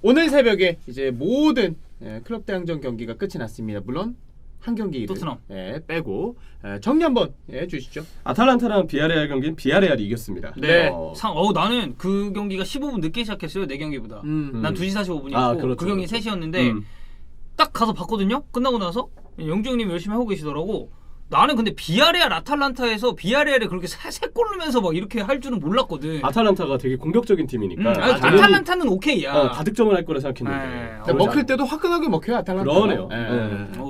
오늘 새벽에 이제 모든 클럽 대항전 경기가 끝이 났습니다. 물론 한 경기 토트넘 빼고 정리 한번 주시죠. 아탈란타랑 비아레알 경기는 비아레알이 이겼습니다. 네. 나는 그 경기가 15분 늦게 시작했어요. 내 경기보다. 난 2시 45분이었고 아, 그렇죠, 그 경기 그렇죠. 3시였는데 딱 가서 봤거든요. 끝나고 나서 영주 형님 열심히 하고 계시더라고. 나는 근데 비아레알 아탈란타에서 비아레알이 그렇게 세 골 넣으면서 막 이렇게 할 줄은 몰랐거든. 아탈란타가 되게 공격적인 팀이니까 당연히 아탈란타는 오케이야. 다득점을 할 거라 생각했는데 네. 먹힐 때도 화끈하게 먹혀요. 아탈란타. 그러네요.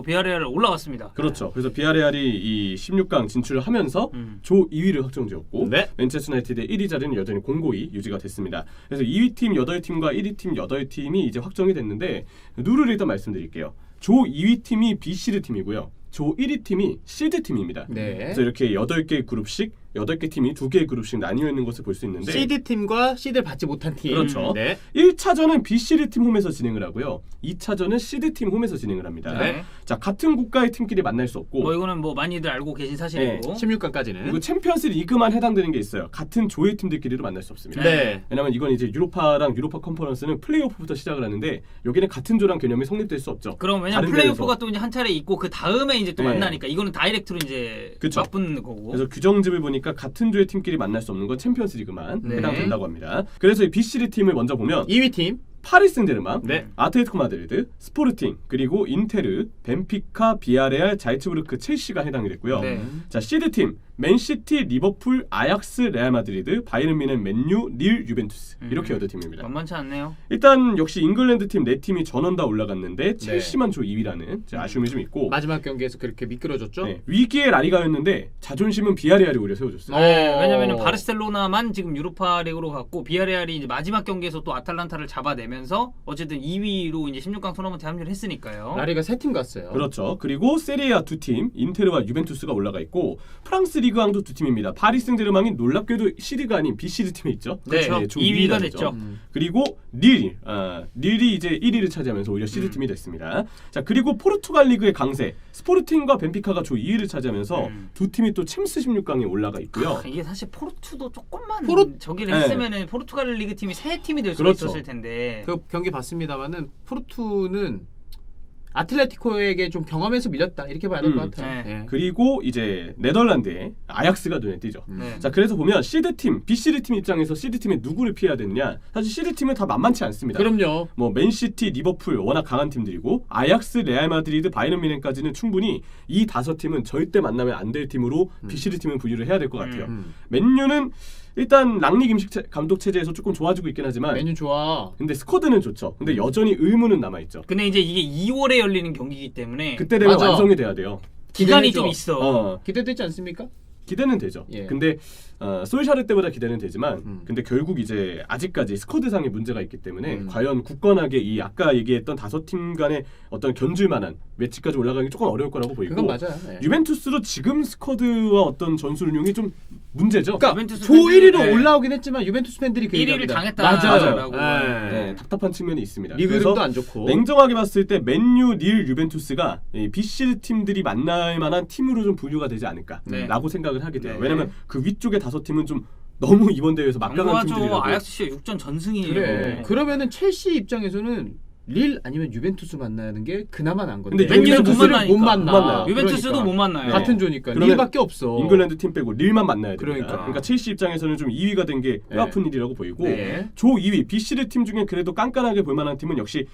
비아레알 올라갔습니다. 그렇죠. 그래서 비아레알이 이 16강 진출을 하면서 조 2위를 확정지었고 네. 맨체스터 유나이티드의 1위 자리는 여전히 공고히 유지가 됐습니다. 그래서 2위 팀 8팀과 1위 팀 8팀이 이제 확정이 됐는데 룰을 일단 말씀드릴게요. 조 2위 팀이 B시드 팀이고요. 조 1위 팀이 시드 팀입니다. 네. 그래서 이렇게 8개 그룹씩 8개 팀이 2개의 그룹씩 나뉘어 있는 것을 볼 수 있는데 CD 팀과 CD를 받지 못한 팀. 그렇죠. 네. 1차전은 B시드 팀 홈에서 진행을 하고요. 2차전은 시드 팀 홈에서 진행을 합니다. 네. 자, 같은 국가의 팀끼리 만날 수 없고 뭐 이거는 뭐 많이들 알고 계신 사실이고. 16강까지는. 그리고 챔피언스 리그만 해당되는 게 있어요. 같은 조의 팀들끼리도 만날 수 없습니다. 네. 왜냐면 이건 이제 유로파랑 유로파 컨퍼런스는 플레이오프부터 시작을 하는데 여기는 같은 조랑 개념이 성립될 수 없죠. 그럼 왜냐면 다른 플레이오프가 데에서. 또 이제 한 차례 있고 그 다음에 이제 또 네. 만나니까 이거는 다이렉트로 이제 그쵸. 맞붙는 거고. 그래서 규정집을 보니까 같은 조의 팀끼리 만날 수 없는 건 챔피언스 리그만 네. 해당된다고 합니다. 그래서 이 B시리 팀을 먼저 보면 2위 팀. 파리 생제르맹, 네. 아틀레티코 마드리드, 스포르팅, 그리고 인테르, 벤피카, 비아레알, 자이츠부르크, 첼시가 해당이 됐고요. 네. 자, 시드 팀 맨시티, 리버풀, 아약스, 레알 마드리드, 바이에른 뮌헨, 맨유, 릴, 유벤투스 이렇게 8팀입니다. 만만치 않네요. 일단 역시 잉글랜드 팀 4팀이 전원 다 올라갔는데 첼시만 조 2위라는 아쉬움이 좀 있고 마지막 경기에서 그렇게 미끄러졌죠. 네, 위기의 라리가였는데 자존심은 비아레알이 오히려 세워줬어요. 네, 왜냐면은 바르셀로나만 지금 유로파 리그로 갔고 비아레알이 이제 마지막 경기에서 또 아탈란타를 잡아내면서 어쨌든 2위로 이제 16강 토너먼트에 합류를 했으니까요. 라리가 3팀 갔어요. 그렇죠. 그리고 세리아 2팀 인테르와 유벤투스가 올라가 있고 프랑스 리그왕도 2팀입니다. 파리 생제르맹이 놀랍게도 시드가 아닌 B시드 팀에 있죠. 네, 그렇죠. 조 2위가 2위가 됐죠. 그리고 릴이 이제 1위를 차지하면서 오히려 시드 팀이 됐습니다. 자, 그리고 포르투갈 리그의 강세 스포르팅과 벤피카가 조 2위를 차지하면서 두 팀이 또 챔스 16강에 올라가 있고요. 이게 사실 포르투도 조금만 저기를 네. 했으면은 포르투갈 리그 팀이 세 팀이 될 수가 그렇죠. 있었을 텐데. 그 경기 봤습니다만은 포르투는 아틀레티코에게 좀 경험에서 밀렸다 이렇게 봐야 될 것 같아요. 네. 그리고 이제 네덜란드의 아약스가 눈에 띄죠. 네. 자, 그래서 보면 시드 팀, B시드 팀 입장에서 시드 팀에 누구를 피해야 되느냐? 사실 시드 팀은 다 만만치 않습니다. 그럼요. 뭐 맨시티, 리버풀 워낙 강한 팀들이고 아약스, 레알 마드리드, 바이에른 뮌헨까지는 충분히 이 5팀은 절대 만나면 안 될 팀으로 B시드 팀은 분류를 해야 될 것 같아요. 맨유는 일단 랑닉 임식 감독 체제에서 조금 좋아지고 있긴 하지만 메뉴 좋아. 근데 스쿼드는 좋죠. 근데 여전히 의문은 남아 있죠. 근데 이제 이게 2월에 열리는 경기이기 때문에 그때 되면 맞아. 완성이 돼야 돼요. 기간이 기대되죠? 좀 있어. 기대되지 않습니까? 기대는 되죠. 예. 근데 솔샤르 때보다 기대는 되지만 근데 결국 이제 아직까지 스쿼드상의 문제가 있기 때문에 과연 굳건하게 이 아까 얘기했던 5팀 간의 어떤 견줄 만한 매치까지 올라가기 조금 어려울 거라고 보이고 그건 맞아요. 예. 유벤투스도 지금 스쿼드와 어떤 전술 운용이 좀 문제죠. 그러니까 유벤투스 조 팬들이 1위로 네. 올라오긴 했지만 유벤투스 팬들이 그 1위를 얘기합니다. 당했다라고. 맞아요. 네, 답답한 측면이 있습니다. 리그 그래서 이름도 안 좋고. 냉정하게 봤을 때 맨유, 릴, 유벤투스가 B시드 팀들이 만날 만한 팀으로 좀 분류가 되지 않을까라고 네. 생각을 하게 돼요. 네. 왜냐면 그 위쪽의 5팀은 좀 너무 이번 대회에서 막강한 당연하죠. 팀들이라고. 아약스 씨가 6전 전승이에요. 그래. 그러면은 첼시 입장에서는 릴 아니면 유벤투스 만나는 게 그나마 나은 건데. 근데 맨유는 못 유벤투스를 만나니까. 못 만나. 못 만나요. 유벤투스도 그러니까. 못 만나요. 네. 같은 조니까 그러면 릴밖에 없어. 잉글랜드 팀 빼고 릴만 만나야 됩니다. 그러니까. 그러니까 첼시 입장에서는 좀 2위가 된 게 네. 뼈아픈 일이라고 보이고 네. 조 2위 B시드 팀 중에 그래도 깐깐하게 볼 만한 팀은 역시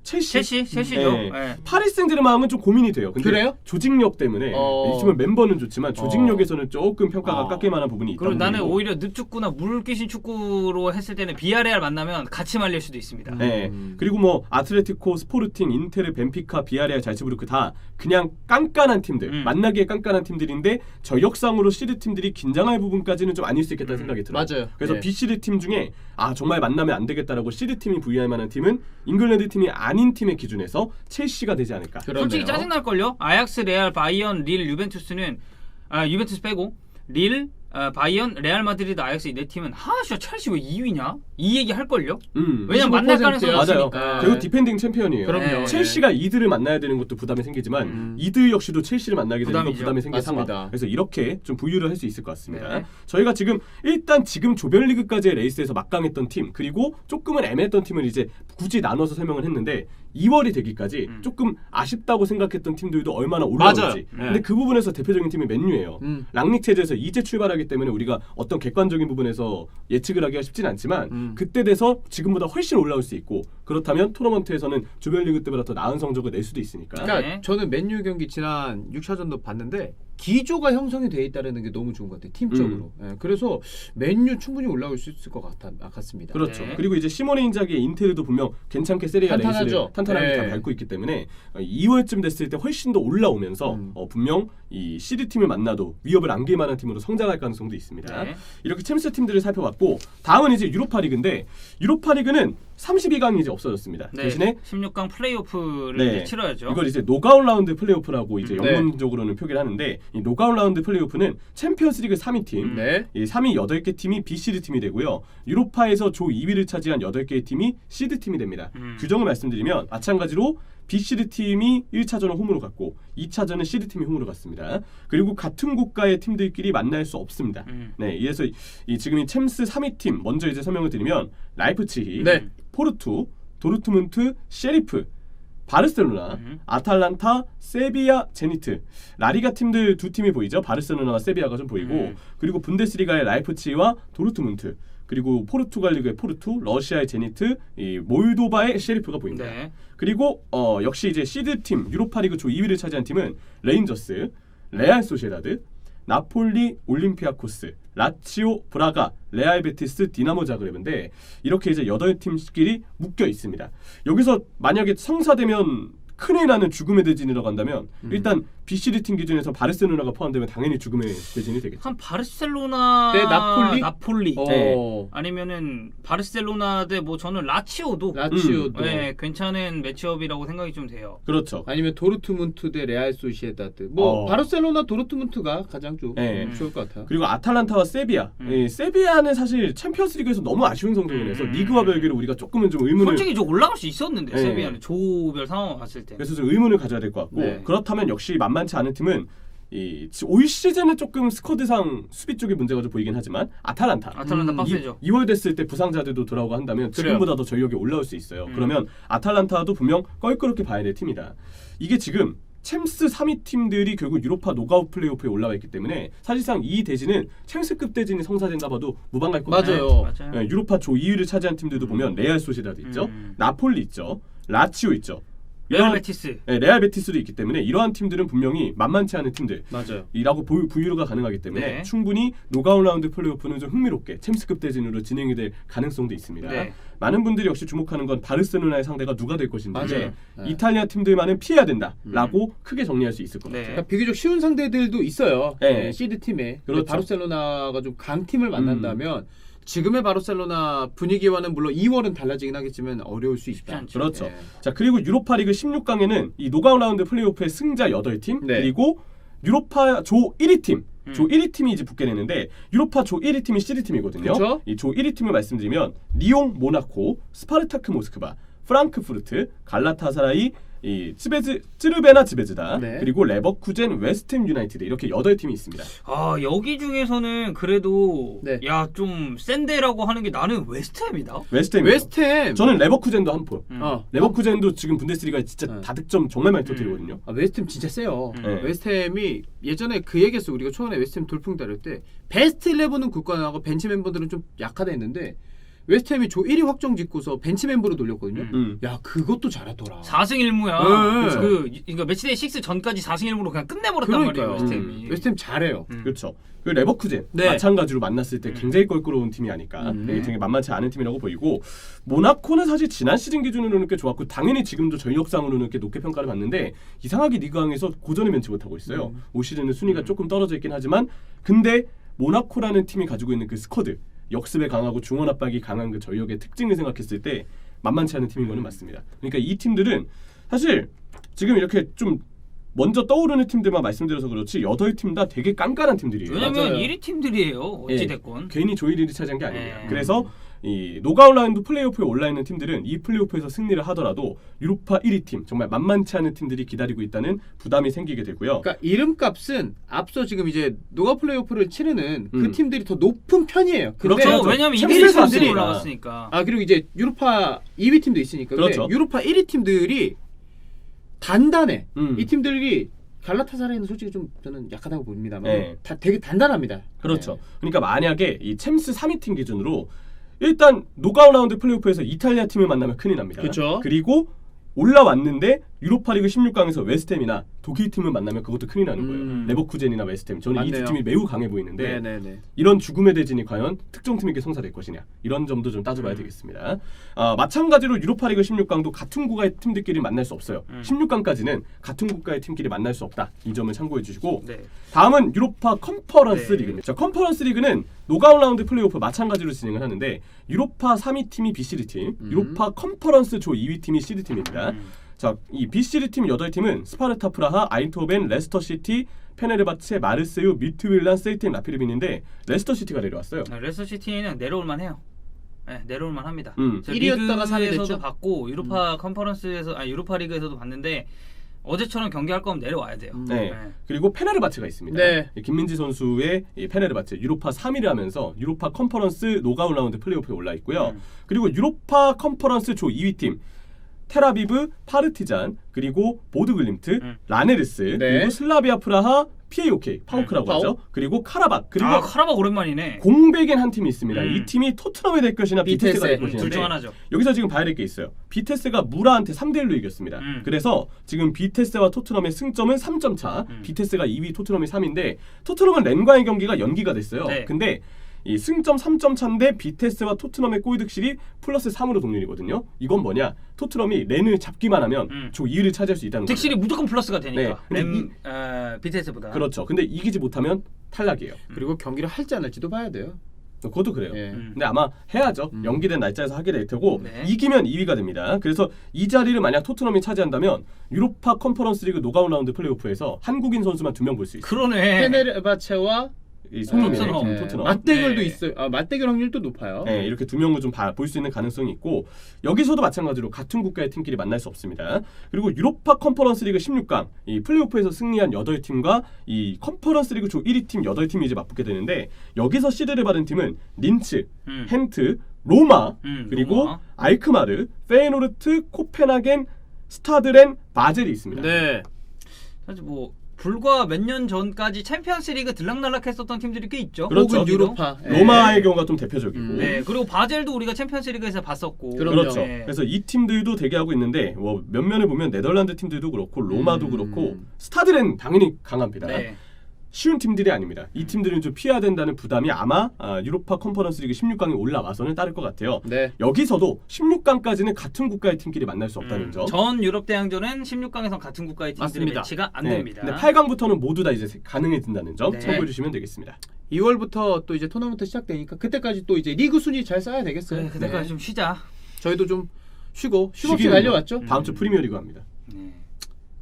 첼시죠. 첼시죠. 파리 생제르맹은 좀 고민이 돼요. 근데 그래요? 조직력 때문에 이 팀은 멤버는 좋지만 조직력에서는 조금 평가가 깎일 만한 부분이 있다. 그리고 나는 오히려 늪축구나 물귀신 축구로 했을 때는 비아레알 만나면 같이 말릴 수도 있습니다. 네. 그리고 뭐 아틀레티코, 스포르팅, 인테르, 벤피카, 비아레알, 잘츠부르크 다 그냥 깐깐한 팀들, 만나기에 깐깐한 팀들인데 저력상으로 시드 팀들이 긴장할 부분까지는 좀 아닐 수 있겠다는 생각이 들어요. 맞아요. 그래서 네. B시드 팀 중에 정말 만나면 안 되겠다라고 시드 팀이 부여할 만한 팀은 잉글랜드 팀이 아닌 팀의 기준에서 첼시가 되지 않을까. 그러네요. 솔직히 짜증날걸요? 아약스, 레알, 바이언, 릴, 유벤투스는 유벤투스 빼고 릴, 바이언, 레알 마드리드, 아약스 이 네 팀은 진짜 첼시 왜 2위냐? 이 얘기 할 걸요? 음. 왜냐면 만날 25% 가능성이 맞아요. 있으니까. 결국 디펜딩 챔피언이에요. 그럼요. 첼시가 이들을 만나야 되는 것도 부담이 생기지만 이들 역시도 첼시를 만나게 되는 건 부담이죠. 부담이 생긴 상황. 맞습니다. 그래서 이렇게 좀 분류를 할 수 있을 것 같습니다. 네. 저희가 지금 일단 지금 조별리그까지의 레이스에서 막강했던 팀 그리고 조금은 애매했던 팀을 이제 굳이 나눠서 설명을 했는데 2월이 되기까지 조금 아쉽다고 생각했던 팀들도 얼마나 올라올지. 맞아요. 근데 그 부분에서 대표적인 팀이 맨유예요. 랑닉 체제에서 이제 출발하기 때문에 우리가 어떤 객관적인 부분에서 예측을 하기가 쉽진 않지만 그때 돼서 지금보다 훨씬 올라올 수 있고 그렇다면 토너먼트에서는 조별리그 때보다 더 나은 성적을 낼 수도 있으니까. 그러니까 네. 저는 맨유 경기 지난 6차전도 봤는데 기조가 형성이 돼 있다는 게 너무 좋은 것 같아요. 팀적으로. 예, 그래서 맨유 충분히 올라올 수 있을 것 같습니다. 그렇죠. 네. 그리고 이제 시모네 인자기의 인테르도 분명 괜찮게 세리아 레이스를 탄탄하죠. 탄탄하게 네. 다 밟고 있기 때문에 2월쯤 됐을 때 훨씬 더 올라오면서 분명 이 시드 팀을 만나도 위협을 안길 만한 팀으로 성장할 가능성도 있습니다. 네. 이렇게 챔스 팀들을 살펴봤고 다음은 이제 유로파리그인데 유로파리그는 32강이 이제 없어졌습니다. 네. 대신에 16강 플레이오프를 네. 이제 치러야죠. 이걸 이제 노가웃 라운드 플레이오프라고 이제 네. 영문적으로는 표기를 하는데 이 노가웃 라운드 플레이오프는 챔피언스리그 3위 팀, 네. 이 3위 8개 팀이 B시드 팀이 되고요. 유로파에서 조 2위를 차지한 8개의 팀이 시드 팀이 됩니다. 규정을 말씀드리면 마찬가지로 B시드 팀이 1차전을 홈으로 갔고 2차전은 시드 팀이 홈으로 갔습니다. 그리고 같은 국가의 팀들끼리 만날 수 없습니다. 네, 이래서 지금 이 챔스 3위 팀 먼저 이제 설명을 드리면 라이프치히, 네. 포르투, 도르트문트, 셰리프, 바르셀로나, 아탈란타, 세비야, 제니트. 라리가 팀들 두 팀이 보이죠. 바르셀로나와 세비야가 좀 보이고 그리고 분데스리가의 라이프치히와 도르트문트 그리고 포르투갈 리그의 포르투, 러시아의 제니트, 이 몰도바의 셰리프가 보입니다. 네. 그리고 역시 이제 시드 팀 유로파리그 조 2위를 차지한 팀은 레인저스, 레알 소시에다드, 나폴리, 올림피아코스, 라치오, 브라가, 레알 베티스, 디나모 자그레브인데 이렇게 이제 8팀끼리 묶여 있습니다. 여기서 만약에 성사되면 큰일 나는 죽음의 대진이라고 한다면 일단 B시드 팀 기준에서 바르셀로나가 포함되면 당연히 죽음의 대진이 되겠죠. 한 바르셀로나 네, 나폴리? 네. 아니면은 바르셀로나 대 뭐 저는 라치오도 라치오도 네, 괜찮은 매치업이라고 생각이 좀 돼요. 그렇죠. 아니면 도르트문트 대 레알 소시에다드. 뭐 바르셀로나 도르트문트가 가장 좀 네. 좋을 것 같아요. 그리고 아탈란타와 세비야. 세비야는 사실 챔피언스리그에서 너무 아쉬운 성적을 내서 리그와 별개로 우리가 조금은 좀 의문을 솔직히 좀 올라갈 수 있었는데 네. 세비야는 조별 상황을 봤을 때. 그래서 좀 의문을 가져야 될 것 같고 네. 그렇다면 역시 만만치 않은 팀은 올 시즌은 조금 스쿼드상 수비 쪽에 문제가 좀 보이긴 하지만 아탈란타 빡세죠. 2월 됐을 때 부상자들도 돌아오고 한다면 지금보다 더 전력이 올라올 수 있어요. 그러면 아탈란타도 분명 껄끄럽게 봐야 될 팀이다. 이게 지금 챔스 3위 팀들이 결국 유로파 노가웃 플레이오프에 올라와 있기 때문에 사실상 이 대진은 챔스급 대진이 성사된다 봐도 무방할 것 같아요. 맞아요. 맞아요. 유로파 조 2위를 차지한 팀들도 보면 레알 소시다드 있죠, 나폴리 있죠, 라치오 있죠, 레알 베티스. 네, 레알 베티스도 있기 때문에 이러한 팀들은 분명히 만만치 않은 팀들 맞아요. 이라고 분류가 가능하기 때문에 네. 충분히 노가웃 라운드 플레이오프는 좀 흥미롭게 챔스급 대진으로 진행이 될 가능성도 있습니다. 네. 많은 분들이 역시 주목하는 건 바르셀로나의 상대가 누가 될 것인지 맞아요. 이탈리아 팀들만은 피해야 된다라고 크게 정리할 수 있을 것 네. 같아요. 그러니까 비교적 쉬운 상대들도 있어요. 네. 시드 팀에. 그렇죠. 바르셀로나가 좀 강팀을 만난다면 지금의 바르셀로나 분위기와는 물론 2월은 달라지긴 하겠지만 어려울 수 있다. 않죠. 그렇죠. 네. 자, 그리고 유로파리그 16강에는 이 노가웃 라운드 플레이오프의 승자 8팀 네. 그리고 유로파 조 1위 팀 조 1위 팀이 이제 붙게 되는데 유로파 조 1위 팀이 시드 팀이거든요. 그쵸? 이 조 1위 팀을 말씀드리면 리옹, 모나코, 스파르타크 모스크바, 프랑크푸르트, 갈라타사라이, 이 츠르베나 지베즈다, 네. 그리고 레버쿠젠, 웨스트햄 유나이티드 이렇게 8팀이 있습니다. 여기 중에서는 그래도 네. 야 좀 센데라고 하는 게 나는 웨스트햄이다. 웨스트햄. 웨스트햄. 저는 레버쿠젠도 한 표. 어. 레버쿠젠도 지금 분데스리가에 진짜 네. 다득점 정말 많이 터뜨리거든요. 웨스트햄 진짜 세요. 네. 웨스트햄이 예전에 그 얘기했어. 우리가 초반에 웨스트햄 돌풍 다룰 때 베스트 11은 굳건하고 벤치 멤버들은 좀 약하다 했는데 웨스트햄이 조 1위 확정 짓고서 벤치 멤버로 돌렸거든요. 야 그것도 잘하더라. 4승 1무야. 네. 그러니까 매치데이 6 전까지 4승 1무로 그냥 끝내버렸단 그러니까요. 말이에요. 웨스트햄이. 웨스트햄 잘해요. 그렇죠. 그 레버쿠젠 네. 마찬가지로 만났을 때 굉장히 껄끄러운 팀이 아닐까. 되게 만만치 않은 팀이라고 보이고 모나코는 사실 지난 시즌 기준으로는 꽤 좋았고 당연히 지금도 전력상으로는 꽤 높게 평가를 받는데 이상하게 리그왕에서 고전을 면치 못하고 있어요. 올 시즌은 순위가 조금 떨어져 있긴 하지만 근데 모나코라는 팀이 가지고 있는 그 스쿼드 역습에 강하고 중원 압박이 강한 그 전력의 특징을 생각했을 때 만만치 않은 팀인 거는 맞습니다. 그러니까 이 팀들은 사실 지금 이렇게 좀 먼저 떠오르는 팀들만 말씀드려서 그렇지 8팀 다 되게 깐깐한 팀들이에요. 왜냐면 맞아요. 1위 팀들이에요. 어찌 됐건. 괜히 조 1위를 차지한 게 아닙니다. 예. 그래서 이 노가웃 라운드 플레이오프에 올라 있는 팀들은 이 플레이오프에서 승리를 하더라도 유로파 1위 팀 정말 만만치 않은 팀들이 기다리고 있다는 부담이 생기게 되고요. 그러니까 이름값은 앞서 지금 이제 노가 플레이오프를 치르는 그 음. 팀들이 더 높은 편이에요. 근데 그렇죠. 왜냐면 챔피언스 1위 팀들이 팀들이 올라갔으니까. 아 그리고 이제 유로파 2위 팀도 있으니까. 근데 그렇죠. 유로파 1위 팀들이 단단해. 음. 이 팀들이 갈라타사라이는 솔직히 좀 저는 약하다고 봅니다만 네. 다 되게 단단합니다. 그렇죠. 네. 그러니까 만약에 이 챔스 3위 팀 기준으로 일단 노가웃 라운드 플레이오프에서 이탈리아 팀을 만나면 큰일 납니다. 그렇죠. 그리고 올라왔는데 유로파리그 16강에서 웨스트햄이나 독일 팀을 만나면 그것도 큰일 나는 거예요. 레버쿠젠이나 웨스트햄. 저는 이 두 맞네요. 팀이 매우 강해 보이는데 네네네. 이런 죽음의 대진이 과연 특정 팀에게 성사될 것이냐 이런 점도 좀 따져봐야 되겠습니다. 마찬가지로 유로파리그 16강도 같은 국가의 팀들끼리 만날 수 없어요. 16강까지는 같은 국가의 팀끼리 만날 수 없다. 이 점을 참고해 주시고 네. 다음은 유로파 컨퍼런스 네. 리그입니다. 자, 컨퍼런스 리그는 노가웃 라운드 플레이오프 마찬가지로 진행을 하는데 유로파 3위 팀이 BCD 팀, 유로파 컨퍼런스 조 2위 팀이 CD 팀입니다. 자, 이 BCD 팀 8팀은 스파르타 프라하, 아인토벤, 레스터 시티, 페네르바체, 마르세유, 미트윌란, 세이템, 라피르빈인데 레스터 시티가 내려왔어요. 레스터 시티는 내려올만 해요. 네, 내려올만 합니다. 1위였다가 3위 리그에서도 됐죠? 봤고 유로파 컨퍼런스에서 유로파 리그에서도 봤는데 어제처럼 경기할 거면 내려와야 돼요. 네. 그리고 페네르바체가 있습니다. 네. 김민지 선수의 이 페네르바체 유로파 3위를 하면서 유로파 컨퍼런스 노가웃 라운드 플레이오프에 올라 있고요. 그리고 유로파 컨퍼런스 조 2위 팀 텔아비브, 파르티잔, 그리고 보드글림트, 라네르스, 네. 그리고 슬라비아 프라하, PAOK, 파우크라고 파우. 하죠. 그리고 카라박, 그리고 카라박 오랜만이네. 공백인 한 팀이 있습니다. 이 팀이 토트넘이 될 것이나 비테스가 될 비테스. 것이냐. 둘 중 하나죠. 여기서 지금 봐야 될 게 있어요. 비테스가 무라한테 3대1로 이겼습니다. 그래서 지금 비테스와 토트넘의 승점은 3점 차. 비테스가 2위, 토트넘이 3위인데 토트넘은 렌과의 경기가 연기가 됐어요. 네. 근데 이 승점 3점 차인데 비테스와 토트넘의 골득실이 플러스 3으로 동률이거든요. 이건 뭐냐? 토트넘이 렌을 잡기만 하면 조 2위를 차지할 수 있다는 거예요. 득실이 무조건 플러스가 되니까. 네. BTS보다. 그렇죠. 근데 이기지 못하면 탈락이에요. 그리고 경기를 할지 안 할지도 봐야 돼요. 그것도 그래요. 예. 근데 아마 해야죠. 연기된 날짜에서 하게 될 테고 네. 이기면 2위가 됩니다. 그래서 이 자리를 만약 토트넘이 차지한다면 유로파 컨퍼런스 리그 노가웃 라운드 플레이오프에서 한국인 선수만 2명 볼 수 있어요. 그러네. 페네르바체와 이 손흥민의 토트넘. 팀, 네. 토트넘. 맞대결도 네. 있어요. 맞대결 확률도 높아요. 네, 이렇게 2명을 좀 볼 수 있는 가능성이 있고 여기서도 마찬가지로 같은 국가의 팀끼리 만날 수 없습니다. 그리고 유로파 컨퍼런스 리그 16강 이 플레이오프에서 승리한 8팀과 이 컨퍼런스 리그 조 1위 팀 8팀이 이제 맞붙게 되는데 여기서 시드를 받은 팀은 린츠, 헨트, 로마, 그리고 로마. 알크마르, 페이노르트, 코펜하겐, 스타드렌, 바젤이 있습니다. 네. 사실 뭐 불과 몇 년 전까지 챔피언스리그 들락날락했었던 팀들이 꽤 있죠. 그렇죠. 혹은 유로파. 로마의 경우가 좀 대표적이고 네, 그리고 바젤도 우리가 챔피언스리그에서 봤었고. 그럼요. 그렇죠. 네. 그래서 이 팀들도 대기하고 있는데 뭐 면면을 보면 네덜란드 팀들도 그렇고 로마도 그렇고 스타드렌 당연히 강합니다. 네. 쉬운 팀들이 아닙니다. 이 팀들은 좀 피해야 된다는 부담이 아마 유로파 컨퍼런스 리그 16강에 올라와서는 따를 것 같아요. 네. 여기서도 16강까지는 같은 국가의 팀끼리 만날 수 없다는 점. 전 유럽 대항전은 16강에선 같은 국가의 팀들이 맞습니다. 매치가 안 네. 됩니다. 근데 8강부터는 모두 다 이제 가능해진다는 점 네. 참고해 주시면 되겠습니다. 2월부터 또 이제 토너먼트 시작되니까 그때까지 또 이제 리그 순위 잘 쌓아야 되겠어요. 그래, 그때까지 좀 쉬자. 저희도 좀 쉬고 쉼없이 쉬기는 달려왔죠. 다음 주 프리미어리그 합니다. 네.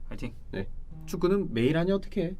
화이팅. 네. 축구는 매일 하냐 어떻게 해?